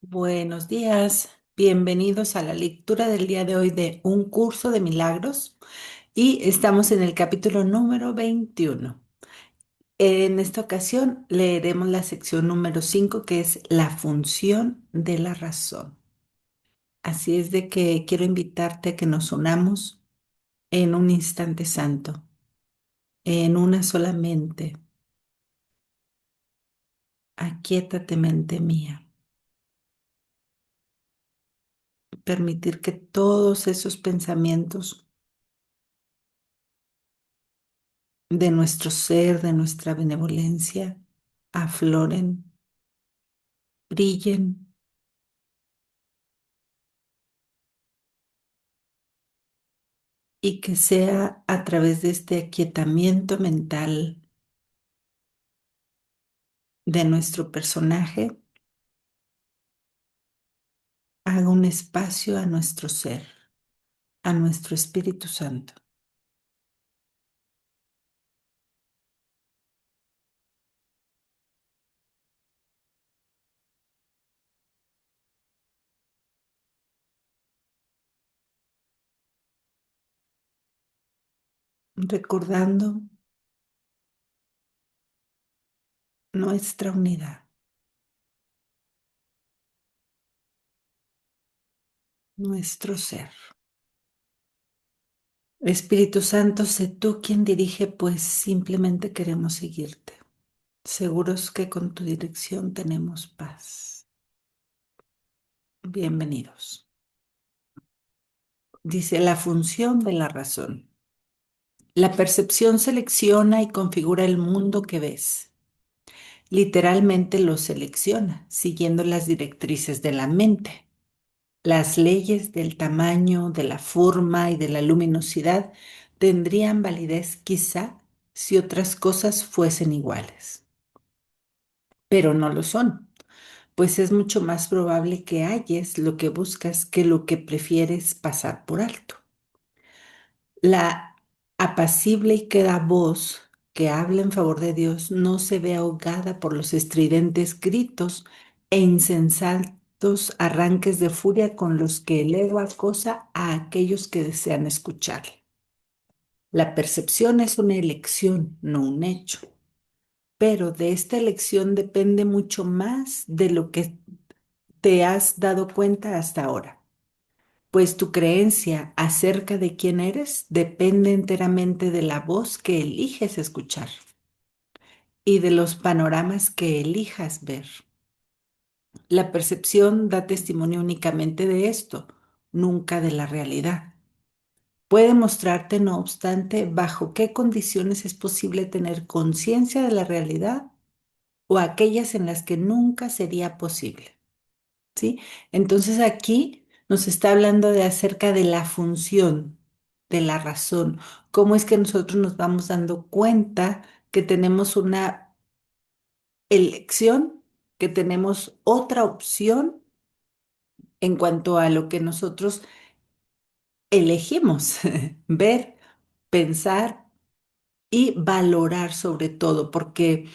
Buenos días, bienvenidos a la lectura del día de hoy de Un Curso de Milagros y estamos en el capítulo número 21. En esta ocasión leeremos la sección número 5, que es la función de la razón. Así es de que quiero invitarte a que nos unamos en un instante santo, en una sola mente. Aquíétate, mente mía. Permitir que todos esos pensamientos de nuestro ser, de nuestra benevolencia, afloren, brillen y que sea a través de este aquietamiento mental de nuestro personaje, haga un espacio a nuestro ser, a nuestro Espíritu Santo, recordando nuestra unidad, nuestro ser. Espíritu Santo, sé tú quien dirige, pues simplemente queremos seguirte, seguros que con tu dirección tenemos paz. Bienvenidos. Dice la función de la razón. La percepción selecciona y configura el mundo que ves. Literalmente lo selecciona, siguiendo las directrices de la mente. Las leyes del tamaño, de la forma y de la luminosidad tendrían validez quizá si otras cosas fuesen iguales. Pero no lo son, pues es mucho más probable que halles lo que buscas que lo que prefieres pasar por alto. La apacible y queda voz que habla en favor de Dios no se ve ahogada por los estridentes gritos e insensatos arranques de furia con los que el ego acosa a aquellos que desean escucharle. La percepción es una elección, no un hecho, pero de esta elección depende mucho más de lo que te has dado cuenta hasta ahora, pues tu creencia acerca de quién eres depende enteramente de la voz que eliges escuchar y de los panoramas que elijas ver. La percepción da testimonio únicamente de esto, nunca de la realidad. Puede mostrarte, no obstante, bajo qué condiciones es posible tener conciencia de la realidad o aquellas en las que nunca sería posible. ¿Sí? Entonces aquí nos está hablando de acerca de la función, de la razón, cómo es que nosotros nos vamos dando cuenta que tenemos una elección, que tenemos otra opción en cuanto a lo que nosotros elegimos ver, pensar y valorar sobre todo, porque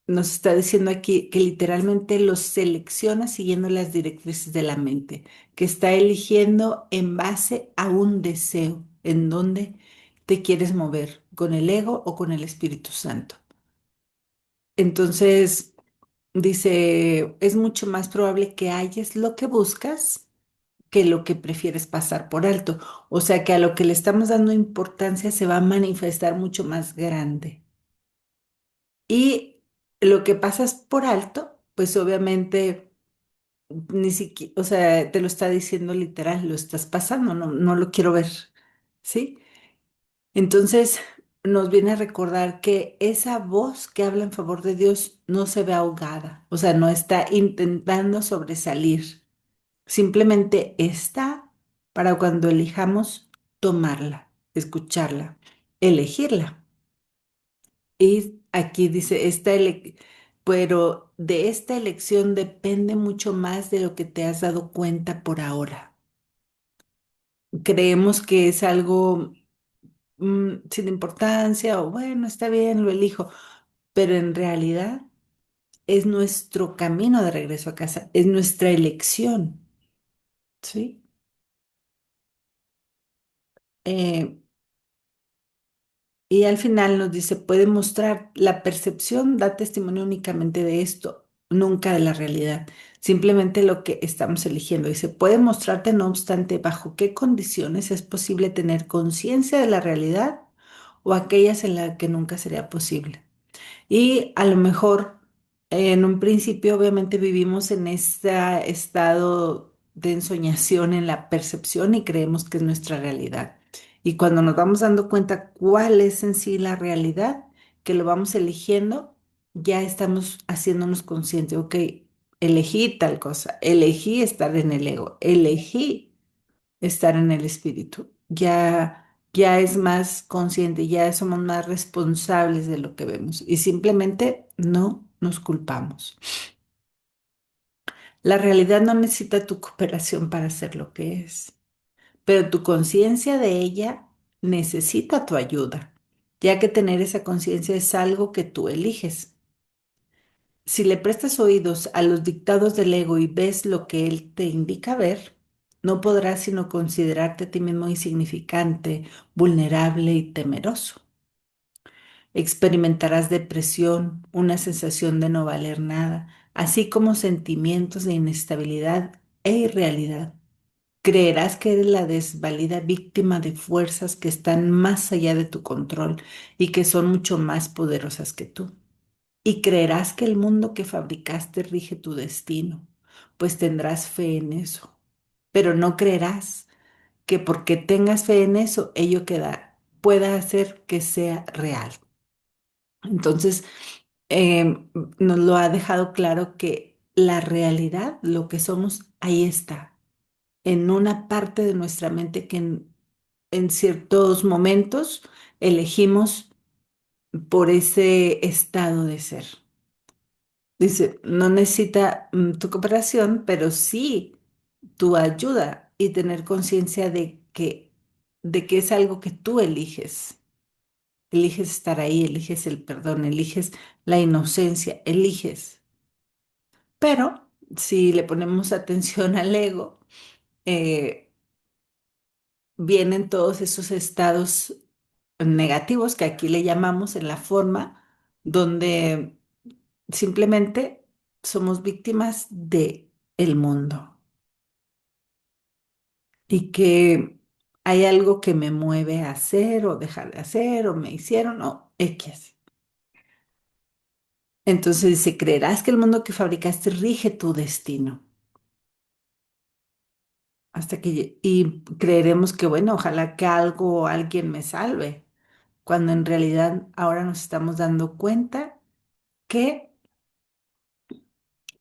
nos está diciendo aquí que literalmente los selecciona siguiendo las directrices de la mente, que está eligiendo en base a un deseo, en donde te quieres mover, con el ego o con el Espíritu Santo. Entonces, dice, es mucho más probable que halles lo que buscas que lo que prefieres pasar por alto. O sea que a lo que le estamos dando importancia se va a manifestar mucho más grande. Y lo que pasas por alto, pues obviamente ni siquiera, o sea, te lo está diciendo literal, lo estás pasando, no, no lo quiero ver, ¿sí? Entonces nos viene a recordar que esa voz que habla en favor de Dios no se ve ahogada, o sea, no está intentando sobresalir, simplemente está para cuando elijamos tomarla, escucharla, elegirla. Y aquí dice, pero de esta elección depende mucho más de lo que te has dado cuenta por ahora. Creemos que es algo sin importancia o bueno, está bien, lo elijo, pero en realidad es nuestro camino de regreso a casa, es nuestra elección, ¿sí? Eh, y al final nos dice, puede mostrar, la percepción da testimonio únicamente de esto, nunca de la realidad, simplemente lo que estamos eligiendo. Dice, puede mostrarte, no obstante, bajo qué condiciones es posible tener conciencia de la realidad o aquellas en las que nunca sería posible. Y a lo mejor en un principio obviamente vivimos en este estado de ensoñación en la percepción y creemos que es nuestra realidad. Y cuando nos vamos dando cuenta cuál es en sí la realidad, que lo vamos eligiendo, ya estamos haciéndonos conscientes, ok, elegí tal cosa, elegí estar en el ego, elegí estar en el espíritu. Ya es más consciente, ya somos más responsables de lo que vemos y simplemente no nos culpamos. La realidad no necesita tu cooperación para ser lo que es, pero tu conciencia de ella necesita tu ayuda, ya que tener esa conciencia es algo que tú eliges. Si le prestas oídos a los dictados del ego y ves lo que él te indica ver, no podrás sino considerarte a ti mismo insignificante, vulnerable y temeroso. Experimentarás depresión, una sensación de no valer nada, así como sentimientos de inestabilidad e irrealidad. Creerás que eres la desvalida víctima de fuerzas que están más allá de tu control y que son mucho más poderosas que tú. Y creerás que el mundo que fabricaste rige tu destino, pues tendrás fe en eso. Pero no creerás que porque tengas fe en eso, ello pueda hacer que sea real. Entonces, nos lo ha dejado claro que la realidad, lo que somos, ahí está, en una parte de nuestra mente que en ciertos momentos elegimos por ese estado de ser. Dice, no necesita tu cooperación, pero sí tu ayuda y tener conciencia de que es algo que tú eliges. Eliges estar ahí, eliges el perdón, eliges la inocencia, eliges. Pero si le ponemos atención al ego, eh, vienen todos esos estados negativos que aquí le llamamos en la forma donde simplemente somos víctimas de el mundo y que hay algo que me mueve a hacer o dejar de hacer o me hicieron o X. Entonces dice, creerás que el mundo que fabricaste rige tu destino. Y creeremos que, bueno, ojalá que algo o alguien me salve, cuando en realidad ahora nos estamos dando cuenta que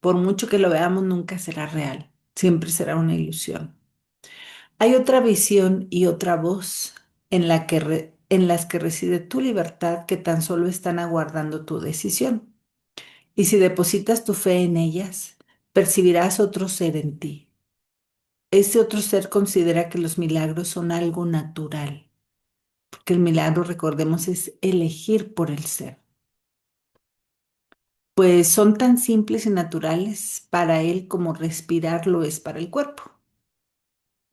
por mucho que lo veamos, nunca será real, siempre será una ilusión. Hay otra visión y otra voz en las que reside tu libertad que tan solo están aguardando tu decisión. Y si depositas tu fe en ellas, percibirás otro ser en ti. Ese otro ser considera que los milagros son algo natural, porque el milagro, recordemos, es elegir por el ser. Pues son tan simples y naturales para él como respirar lo es para el cuerpo.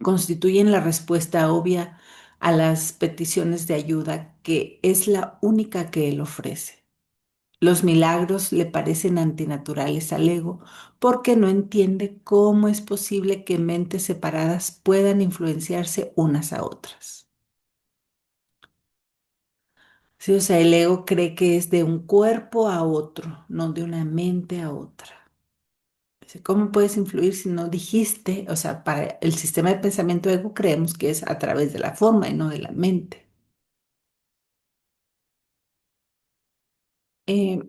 Constituyen la respuesta obvia a las peticiones de ayuda, que es la única que él ofrece. Los milagros le parecen antinaturales al ego porque no entiende cómo es posible que mentes separadas puedan influenciarse unas a otras. Sí, o sea, el ego cree que es de un cuerpo a otro, no de una mente a otra. Dice, ¿cómo puedes influir si no dijiste? O sea, para el sistema de pensamiento ego creemos que es a través de la forma y no de la mente. Eh,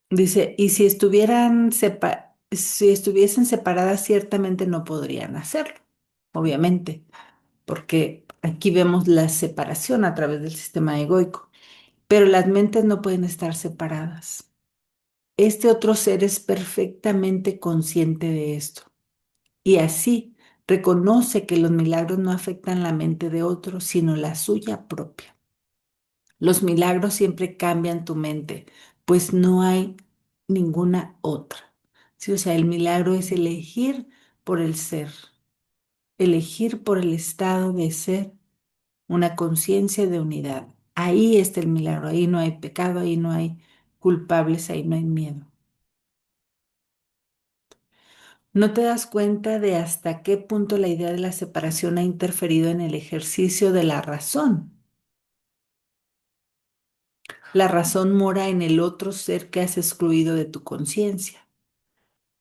Dice, y si estuviesen separadas, ciertamente no podrían hacerlo, obviamente, porque aquí vemos la separación a través del sistema egoico, pero las mentes no pueden estar separadas. Este otro ser es perfectamente consciente de esto y así reconoce que los milagros no afectan la mente de otro, sino la suya propia. Los milagros siempre cambian tu mente, pues no hay ninguna otra. Sí, o sea, el milagro es elegir por el ser, elegir por el estado de ser una conciencia de unidad. Ahí está el milagro, ahí no hay pecado, ahí no hay culpables, ahí no hay miedo. ¿No te das cuenta de hasta qué punto la idea de la separación ha interferido en el ejercicio de la razón? La razón mora en el otro ser que has excluido de tu conciencia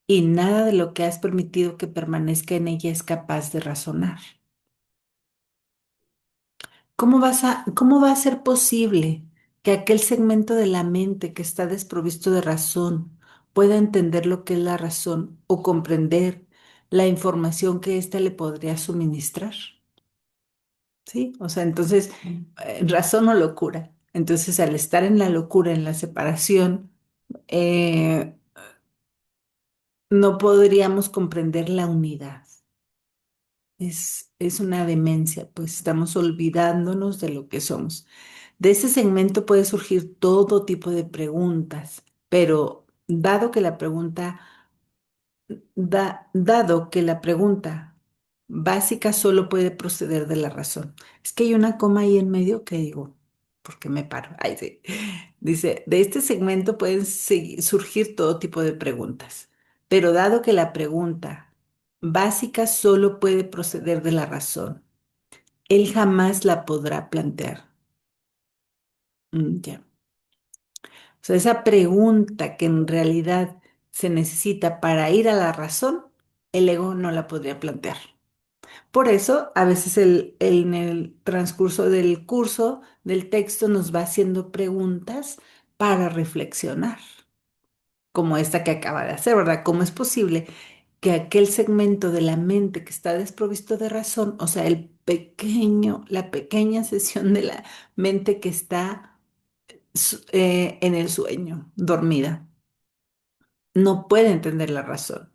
y nada de lo que has permitido que permanezca en ella es capaz de razonar. ¿Cómo va a ser posible que aquel segmento de la mente que está desprovisto de razón pueda entender lo que es la razón o comprender la información que ésta le podría suministrar? ¿Sí? O sea, entonces, razón o locura. Entonces, al estar en la locura, en la separación, eh, no podríamos comprender la unidad. Es una demencia, pues estamos olvidándonos de lo que somos. De ese segmento puede surgir todo tipo de preguntas, pero dado que la pregunta básica solo puede proceder de la razón. Es que hay una coma ahí en medio que digo, ¿por qué me paro? Ahí sí. Dice, de este segmento pueden surgir todo tipo de preguntas, pero dado que la pregunta básica solo puede proceder de la razón, él jamás la podrá plantear. Ya. O sea, esa pregunta que en realidad se necesita para ir a la razón, el ego no la podría plantear. Por eso, a veces en el transcurso del curso, del texto, nos va haciendo preguntas para reflexionar, como esta que acaba de hacer, ¿verdad? ¿Cómo es posible que aquel segmento de la mente que está desprovisto de razón, o sea, la pequeña sesión de la mente que está en el sueño, dormida, no puede entender la razón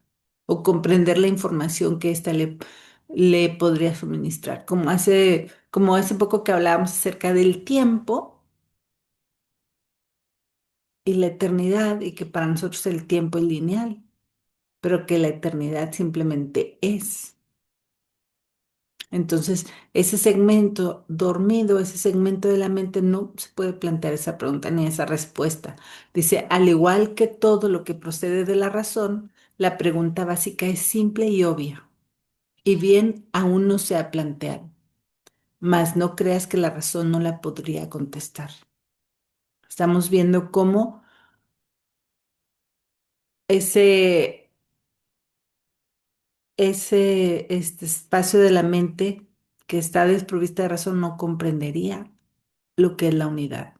o comprender la información que ésta le podría suministrar? Como hace poco que hablábamos acerca del tiempo y la eternidad, y que para nosotros el tiempo es lineal, pero que la eternidad simplemente es. Entonces, ese segmento dormido, ese segmento de la mente, no se puede plantear esa pregunta ni esa respuesta. Dice, al igual que todo lo que procede de la razón, la pregunta básica es simple y obvia, y bien aún no se ha planteado, mas no creas que la razón no la podría contestar. Estamos viendo cómo ese, este espacio de la mente que está desprovista de razón no comprendería lo que es la unidad.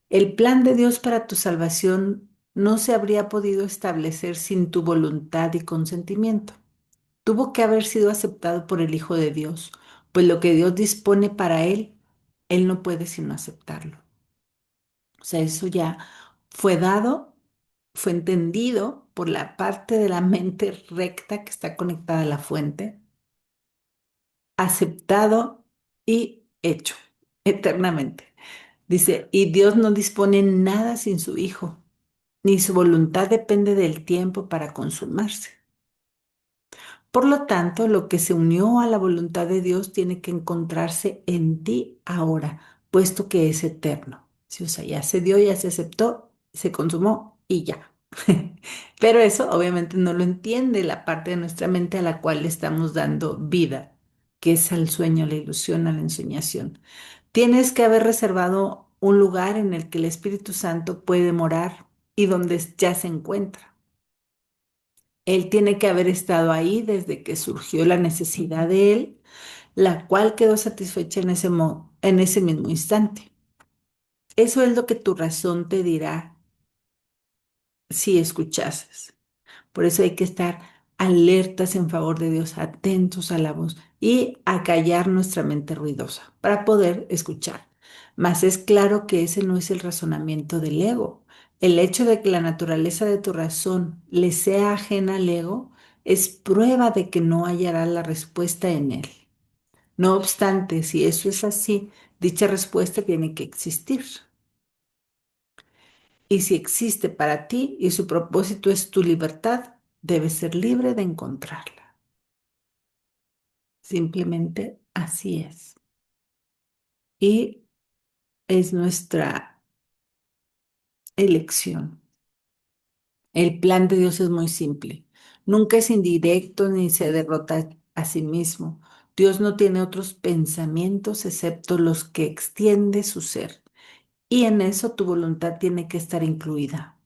El plan de Dios para tu salvación no se habría podido establecer sin tu voluntad y consentimiento. Tuvo que haber sido aceptado por el Hijo de Dios, pues lo que Dios dispone para él, él no puede sino aceptarlo. O sea, eso ya fue dado, fue entendido por la parte de la mente recta que está conectada a la fuente, aceptado y hecho eternamente. Dice, y Dios no dispone nada sin su Hijo, ni su voluntad depende del tiempo para consumarse. Por lo tanto, lo que se unió a la voluntad de Dios tiene que encontrarse en ti ahora, puesto que es eterno. Sí, o sea, ya se dio, ya se aceptó, se consumó y ya. Pero eso obviamente no lo entiende la parte de nuestra mente a la cual le estamos dando vida, que es al sueño, a la ilusión, a la ensoñación. Tienes que haber reservado un lugar en el que el Espíritu Santo puede morar y donde ya se encuentra. Él tiene que haber estado ahí desde que surgió la necesidad de él, la cual quedó satisfecha en ese mismo instante. Eso es lo que tu razón te dirá si escuchases. Por eso hay que estar alertas en favor de Dios, atentos a la voz y a callar nuestra mente ruidosa para poder escuchar. Mas es claro que ese no es el razonamiento del ego. El hecho de que la naturaleza de tu razón le sea ajena al ego es prueba de que no hallará la respuesta en él. No obstante, si eso es así, dicha respuesta tiene que existir. Y si existe para ti y su propósito es tu libertad, debes ser libre de encontrarla. Simplemente así es. Y es nuestra elección. El plan de Dios es muy simple. Nunca es indirecto ni se derrota a sí mismo. Dios no tiene otros pensamientos excepto los que extiende su ser. Y en eso tu voluntad tiene que estar incluida.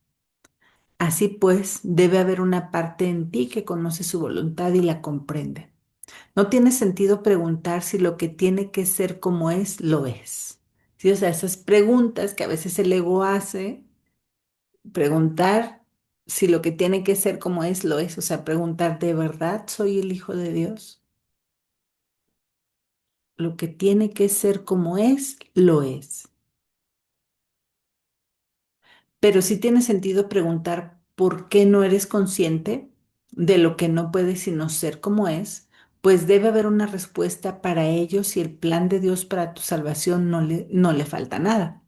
Así pues, debe haber una parte en ti que conoce su voluntad y la comprende. No tiene sentido preguntar si lo que tiene que ser como es, lo es. Sí, o sea, esas preguntas que a veces el ego hace, preguntar si lo que tiene que ser como es, lo es. O sea, preguntar, ¿de verdad soy el Hijo de Dios? Lo que tiene que ser como es, lo es. Pero sí tiene sentido preguntar por qué no eres consciente de lo que no puede sino ser como es, pues debe haber una respuesta para ello si el plan de Dios para tu salvación no le falta nada.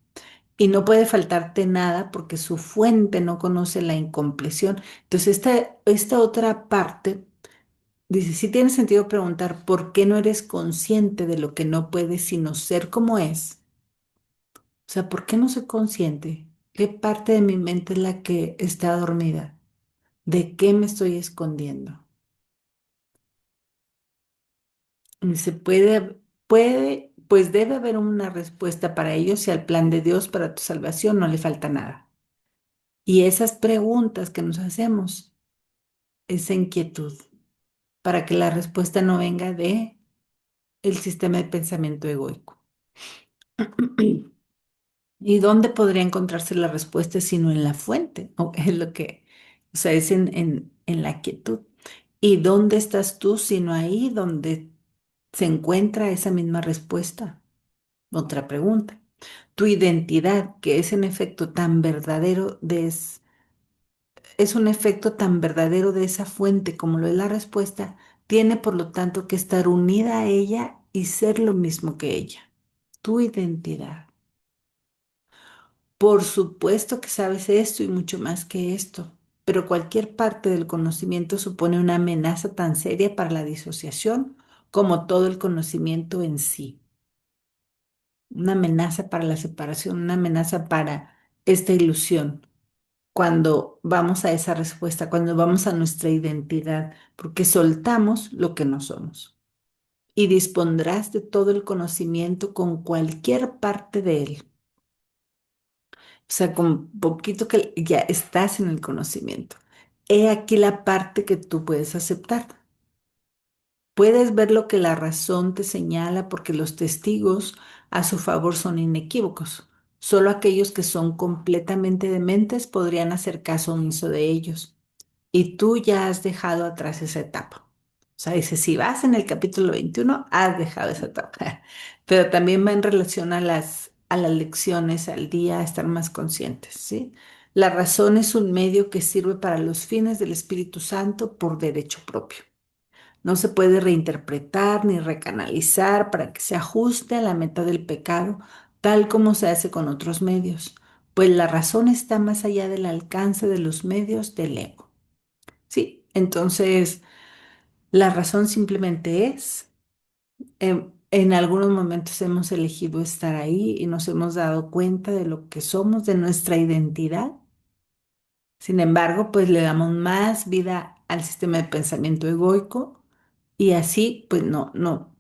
Y no puede faltarte nada porque su fuente no conoce la incompleción. Entonces, esta otra parte dice, sí tiene sentido preguntar por qué no eres consciente de lo que no puede sino ser como es. O sea, ¿por qué no soy consciente? ¿Qué parte de mi mente es la que está dormida? ¿De qué me estoy escondiendo? Y se pues debe haber una respuesta para ello si al plan de Dios para tu salvación no le falta nada. Y esas preguntas que nos hacemos, esa inquietud, para que la respuesta no venga de el sistema de pensamiento egoico. ¿Y dónde podría encontrarse la respuesta sino en la fuente? Es lo que, o sea, es en la quietud. ¿Y dónde estás tú sino ahí donde se encuentra esa misma respuesta? Otra pregunta. Tu identidad, que es en efecto tan verdadero es un efecto tan verdadero de esa fuente como lo es la respuesta, tiene por lo tanto que estar unida a ella y ser lo mismo que ella. Tu identidad. Por supuesto que sabes esto y mucho más que esto, pero cualquier parte del conocimiento supone una amenaza tan seria para la disociación como todo el conocimiento en sí. Una amenaza para la separación, una amenaza para esta ilusión. Cuando vamos a esa respuesta, cuando vamos a nuestra identidad, porque soltamos lo que no somos. Y dispondrás de todo el conocimiento con cualquier parte de él. O sea, con poquito que ya estás en el conocimiento. He aquí la parte que tú puedes aceptar. Puedes ver lo que la razón te señala porque los testigos a su favor son inequívocos. Solo aquellos que son completamente dementes podrían hacer caso omiso de ellos. Y tú ya has dejado atrás esa etapa. O sea, dice, si vas en el capítulo 21, has dejado esa etapa. Pero también va en relación a las lecciones, al día, a estar más conscientes, ¿sí? La razón es un medio que sirve para los fines del Espíritu Santo por derecho propio. No se puede reinterpretar ni recanalizar para que se ajuste a la meta del pecado, tal como se hace con otros medios, pues la razón está más allá del alcance de los medios del ego. Sí, entonces la razón simplemente es, en algunos momentos hemos elegido estar ahí y nos hemos dado cuenta de lo que somos, de nuestra identidad. Sin embargo, pues le damos más vida al sistema de pensamiento egoico y así, pues no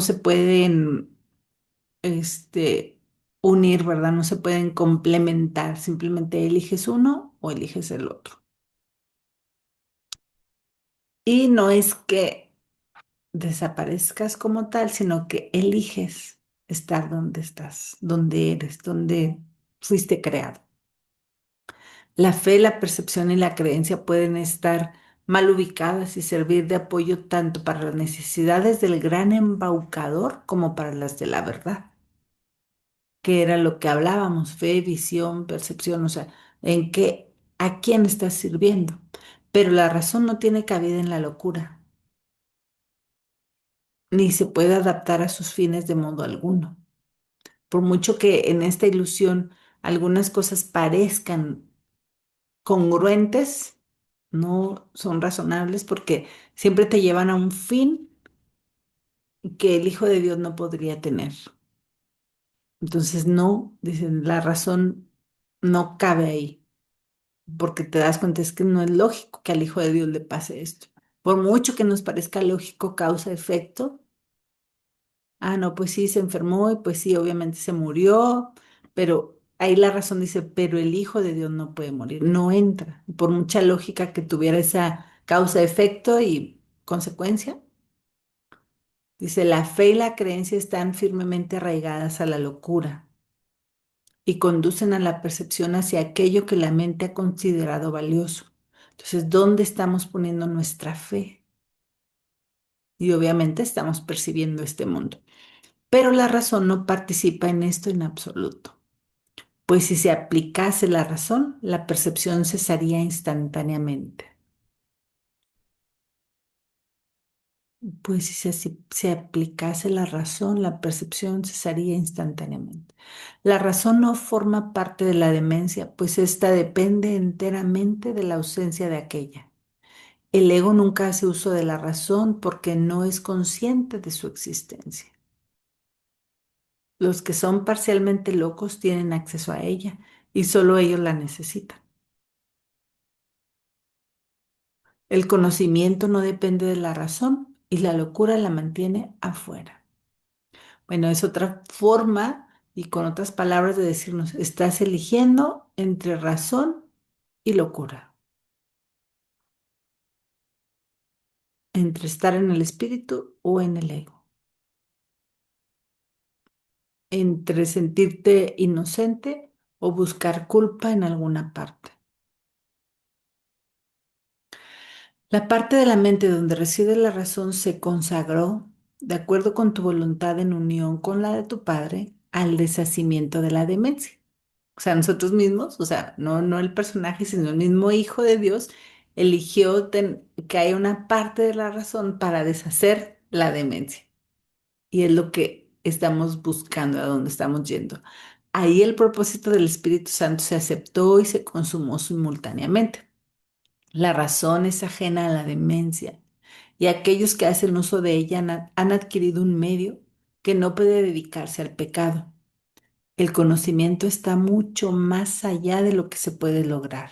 se pueden, unir, ¿verdad? No se pueden complementar. Simplemente eliges uno o eliges el otro. Y no es que desaparezcas como tal, sino que eliges estar donde estás, donde eres, donde fuiste creado. La fe, la percepción y la creencia pueden estar mal ubicadas y servir de apoyo tanto para las necesidades del gran embaucador como para las de la verdad, que era lo que hablábamos, fe, visión, percepción, o sea, a quién estás sirviendo. Pero la razón no tiene cabida en la locura, ni se puede adaptar a sus fines de modo alguno. Por mucho que en esta ilusión algunas cosas parezcan congruentes, no son razonables porque siempre te llevan a un fin que el Hijo de Dios no podría tener. Entonces, no, dicen, la razón no cabe ahí, porque te das cuenta es que no es lógico que al Hijo de Dios le pase esto. Por mucho que nos parezca lógico causa-efecto, ah, no, pues sí, se enfermó y pues sí, obviamente se murió, pero ahí la razón dice, pero el Hijo de Dios no puede morir, no entra. Por mucha lógica que tuviera esa causa-efecto y consecuencia, dice, la fe y la creencia están firmemente arraigadas a la locura y conducen a la percepción hacia aquello que la mente ha considerado valioso. Entonces, ¿dónde estamos poniendo nuestra fe? Y obviamente estamos percibiendo este mundo. Pero la razón no participa en esto en absoluto. Pues si se aplicase la razón, la percepción cesaría instantáneamente. Pues si se aplicase la razón, la percepción cesaría instantáneamente. La razón no forma parte de la demencia, pues ésta depende enteramente de la ausencia de aquella. El ego nunca hace uso de la razón porque no es consciente de su existencia. Los que son parcialmente locos tienen acceso a ella y solo ellos la necesitan. El conocimiento no depende de la razón y la locura la mantiene afuera. Bueno, es otra forma y con otras palabras de decirnos, estás eligiendo entre razón y locura, entre estar en el espíritu o en el ego, entre sentirte inocente o buscar culpa en alguna parte. La parte de la mente donde reside la razón se consagró, de acuerdo con tu voluntad en unión con la de tu padre, al deshacimiento de la demencia. O sea, nosotros mismos, o sea, no el personaje, sino el mismo Hijo de Dios, eligió que haya una parte de la razón para deshacer la demencia. Y es lo que estamos buscando, a dónde estamos yendo. Ahí el propósito del Espíritu Santo se aceptó y se consumó simultáneamente. La razón es ajena a la demencia y aquellos que hacen uso de ella han adquirido un medio que no puede dedicarse al pecado. El conocimiento está mucho más allá de lo que se puede lograr,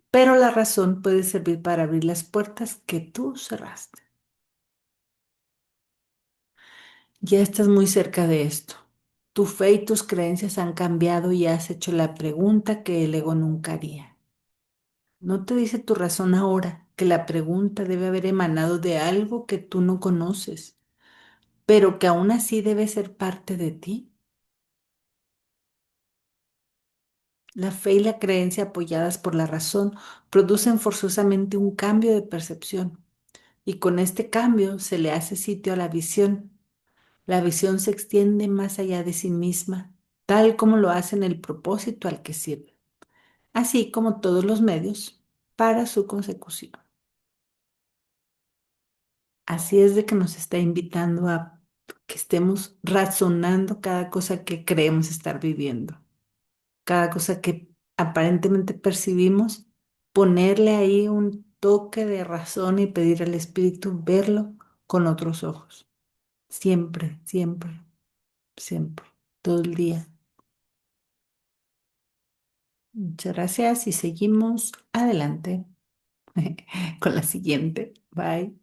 pero la razón puede servir para abrir las puertas que tú cerraste. Ya estás muy cerca de esto. Tu fe y tus creencias han cambiado y has hecho la pregunta que el ego nunca haría. ¿No te dice tu razón ahora que la pregunta debe haber emanado de algo que tú no conoces, pero que aún así debe ser parte de ti? La fe y la creencia apoyadas por la razón producen forzosamente un cambio de percepción y con este cambio se le hace sitio a la visión. La visión se extiende más allá de sí misma, tal como lo hace en el propósito al que sirve, así como todos los medios para su consecución. Así es de que nos está invitando a que estemos razonando cada cosa que creemos estar viviendo, cada cosa que aparentemente percibimos, ponerle ahí un toque de razón y pedir al Espíritu verlo con otros ojos. Siempre, siempre, siempre, todo el día. Muchas gracias y seguimos adelante con la siguiente. Bye.